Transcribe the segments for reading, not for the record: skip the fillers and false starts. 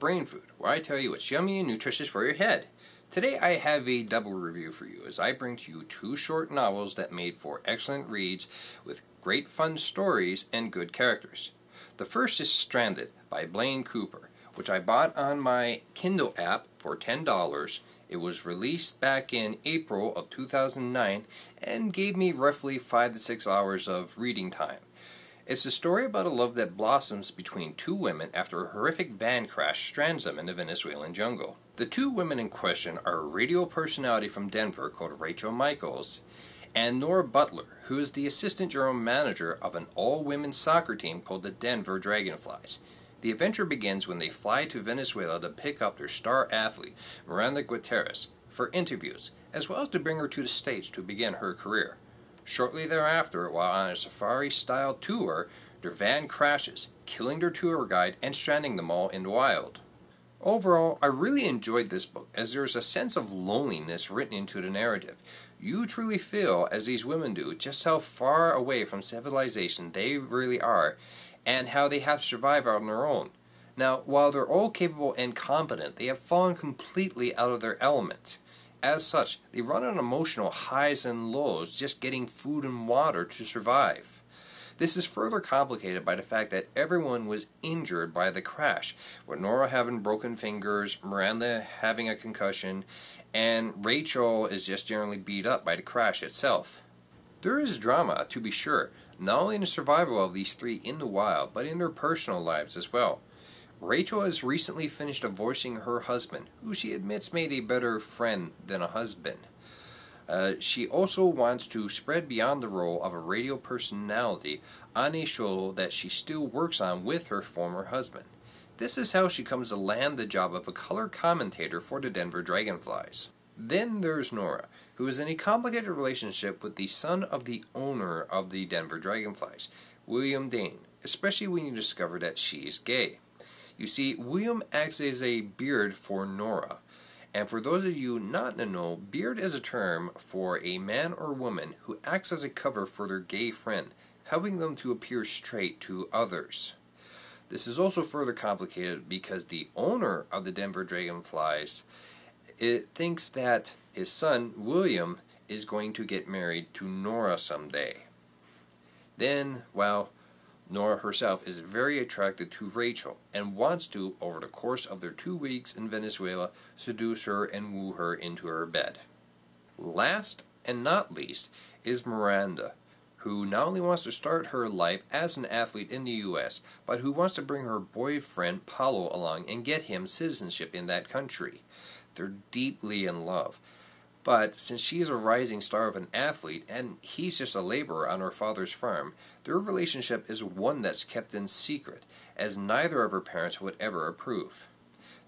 Brain Food, where I tell you what's yummy and nutritious for your head. Today I have a double review for you as I bring to you two short novels that made for excellent reads with great fun stories and good characters. The first is Stranded by Blaine Cooper, which I bought on my Kindle app for $10. It was released back in April of 2009 and gave me roughly 5 to 6 hours of reading time. It's a story about a love that blossoms between two women after a horrific van crash strands them in the Venezuelan jungle. The two women in question are a radio personality from Denver called Rachel Michaels and Nora Butler, who is the assistant general manager of an all-women's soccer team called the Denver Dragonflies. The adventure begins when they fly to Venezuela to pick up their star athlete, Miranda Gutierrez, for interviews, as well as to bring her to the States to begin her career. Shortly thereafter, while on a safari-style tour, their van crashes, killing their tour guide and stranding them all in the wild. Overall, I really enjoyed this book as there is a sense of loneliness written into the narrative. You truly feel, as these women do, just how far away from civilization they really are and how they have to survive on their own. Now, while they're all capable and competent, they have fallen completely out of their element. As such, they run on emotional highs and lows just getting food and water to survive. This is further complicated by the fact that everyone was injured by the crash, with Nora having broken fingers, Miranda having a concussion, and Rachel is just generally beat up by the crash itself. There is drama, to be sure, not only in the survival of these three in the wild, but in their personal lives as well. Rachel has recently finished divorcing her husband, who she admits made a better friend than a husband. She also wants to spread beyond the role of a radio personality on a show that she still works on with her former husband. This is how she comes to land the job of a color commentator for the Denver Dragonflies. Then there's Nora, who is in a complicated relationship with the son of the owner of the Denver Dragonflies, William Dane, especially when you discover that she's gay. You see, William acts as a beard for Nora. And for those of you not in the know, beard is a term for a man or woman who acts as a cover for their gay friend, helping them to appear straight to others. This is also further complicated because the owner of the Denver Dragonflies thinks that his son, William, is going to get married to Nora someday. Then, well, Nora herself is very attracted to Rachel and wants to, over the course of their 2 weeks in Venezuela, seduce her and woo her into her bed. Last and not least is Miranda, who not only wants to start her life as an athlete in the U.S., but who wants to bring her boyfriend Paulo along and get him citizenship in that country. They're deeply in love. But since she is a rising star of an athlete and he's just a laborer on her father's farm, their relationship is one that's kept in secret, as neither of her parents would ever approve.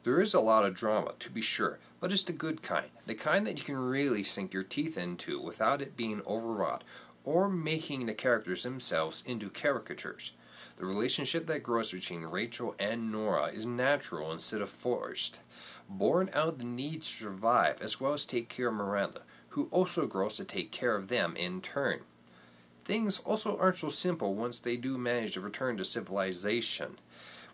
There is a lot of drama, to be sure, but it's the good kind, the kind that you can really sink your teeth into without it being overwrought or making the characters themselves into caricatures. The relationship that grows between Rachel and Nora is natural instead of forced, born out of the need to survive as well as take care of Miranda, who also grows to take care of them in turn. Things also aren't so simple once they do manage to return to civilization,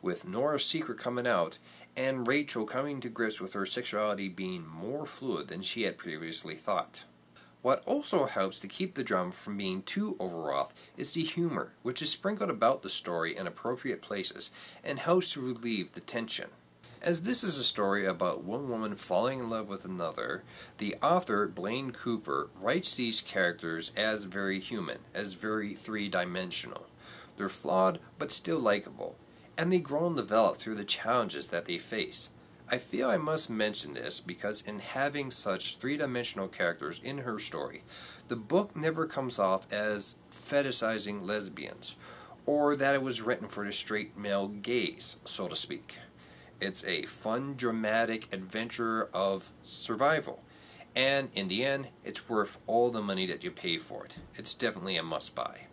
with Nora's secret coming out and Rachel coming to grips with her sexuality being more fluid than she had previously thought. What also helps to keep the drama from being too overwrought is the humor, which is sprinkled about the story in appropriate places and helps to relieve the tension. As this is a story about one woman falling in love with another, the author, Blaine Cooper, writes these characters as very human, as very three-dimensional. They're flawed, but still likable, and they grow and develop through the challenges that they face. I feel I must mention this because in having such three-dimensional characters in her story, the book never comes off as fetishizing lesbians, or that it was written for the straight male gaze, so to speak. It's a fun, dramatic adventure of survival, and in the end, it's worth all the money that you pay for it. It's definitely a must-buy.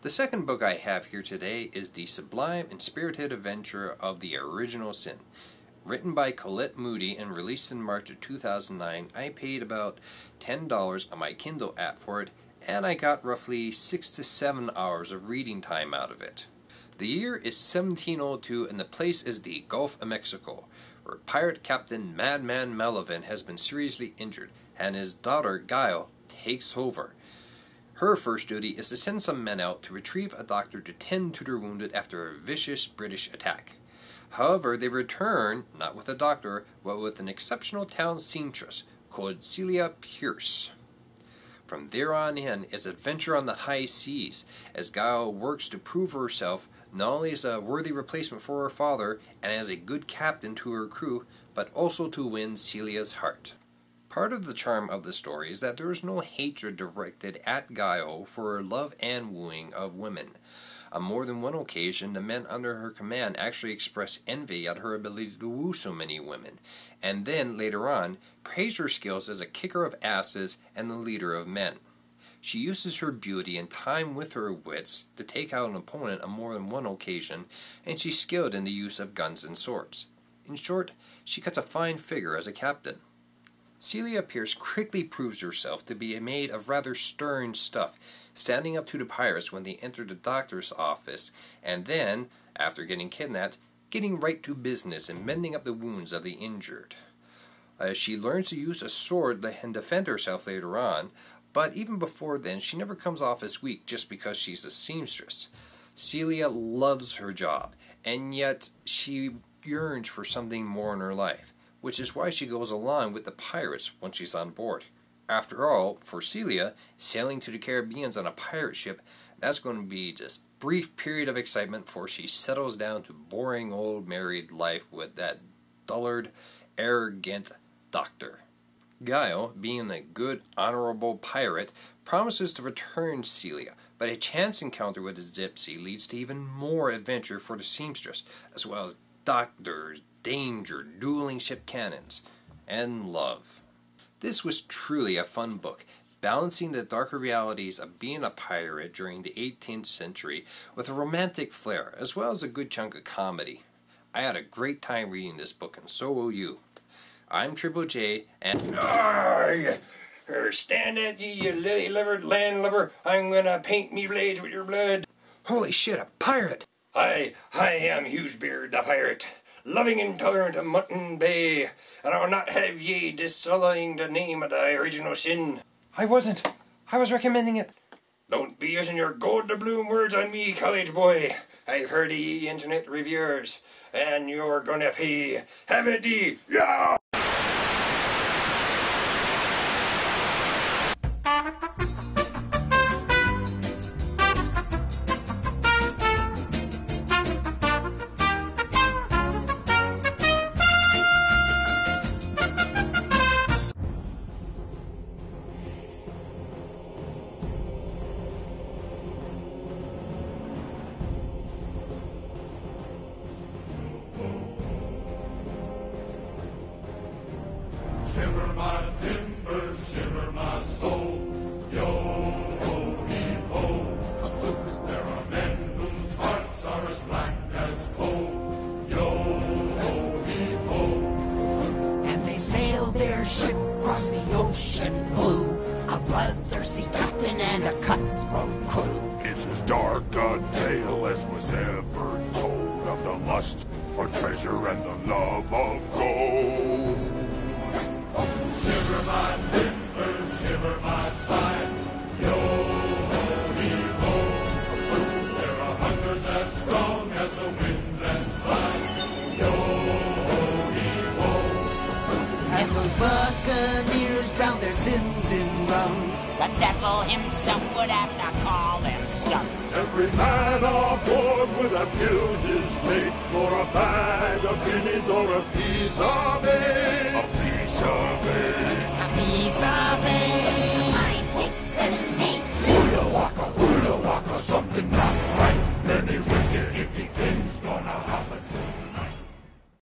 The second book I have here today is The Sublime and Spirited Adventure of the Original Sin. Written by Colette Moody and released in March of 2009, I paid about $10 on my Kindle app for it, and I got roughly 6 to 7 hours of reading time out of it. The year is 1702 and the place is the Gulf of Mexico, where pirate captain Madman Melvin has been seriously injured, and his daughter Guile takes over. Her first duty is to send some men out to retrieve a doctor to tend to their wounded after a vicious British attack. However, they return not with a doctor, but with an exceptional town seamstress called Celia Pierce. From there on in is adventure on the high seas, as Guile works to prove herself not only as a worthy replacement for her father and as a good captain to her crew, but also to win Celia's heart. Part of the charm of the story is that there is no hatred directed at Guile for her love and wooing of women. On more than one occasion, the men under her command actually express envy at her ability to woo so many women, and then, later on, praise her skills as a kicker of asses and the leader of men. She uses her beauty and time with her wits to take out an opponent on more than one occasion, and she's skilled in the use of guns and swords. In short, she cuts a fine figure as a captain. Celia Pierce quickly proves herself to be made of rather stern stuff, standing up to the pirates when they enter the doctor's office, and then, after getting kidnapped, getting right to business and mending up the wounds of the injured. She learns to use a sword and defend herself later on, but even before then she never comes off as weak just because she's a seamstress. Celia loves her job, and yet she yearns for something more in her life, which is why she goes along with the pirates when she's on board. After all, for Celia, sailing to the Caribbean on a pirate ship, that's going to be just a brief period of excitement before she settles down to boring old married life with that dullard, arrogant doctor. Guile, being a good, honorable pirate, promises to return Celia, but a chance encounter with a gypsy leads to even more adventure for the seamstress, as well as doctors, danger, dueling ship cannons, and love. This was truly a fun book, balancing the darker realities of being a pirate during the 18th century with a romantic flair, as well as a good chunk of comedy. I had a great time reading this book, and so will you. I'm Triple J, and... Stand at ye, you lily-livered landlubber. I'm gonna paint me blades with your blood. Holy shit, a pirate! I am Hughesbeard the pirate, loving intolerant of Mutton Bay, and I will not have ye dissullying the name of thy original sin. I wasn't. I was recommending it. Don't be using your gold-to-bloom words on me, college boy. I've heard of ye internet reviewers, and you're gonna pay. Have it ye, yeah! Shiver my timbers, shiver my soul, yo-ho-heave-ho. There are men whose hearts are as black as coal, yo-ho-heave-ho. And they sailed their ship across the ocean blue, a bloodthirsty captain and a cutthroat crew. It's as dark a tale as was ever told of the lust for treasure and the love of gold. Shiver my timbers, shiver my sides, yo-ho-heave-ho. There are hungers as strong as the wind and tides, yo-ho-heave-ho. And those buccaneers drowned their sins in rum. The devil himself would have to call them scum. Every man aboard would have killed his mate for a bag of guineas or a piece of bait. A piece of bait.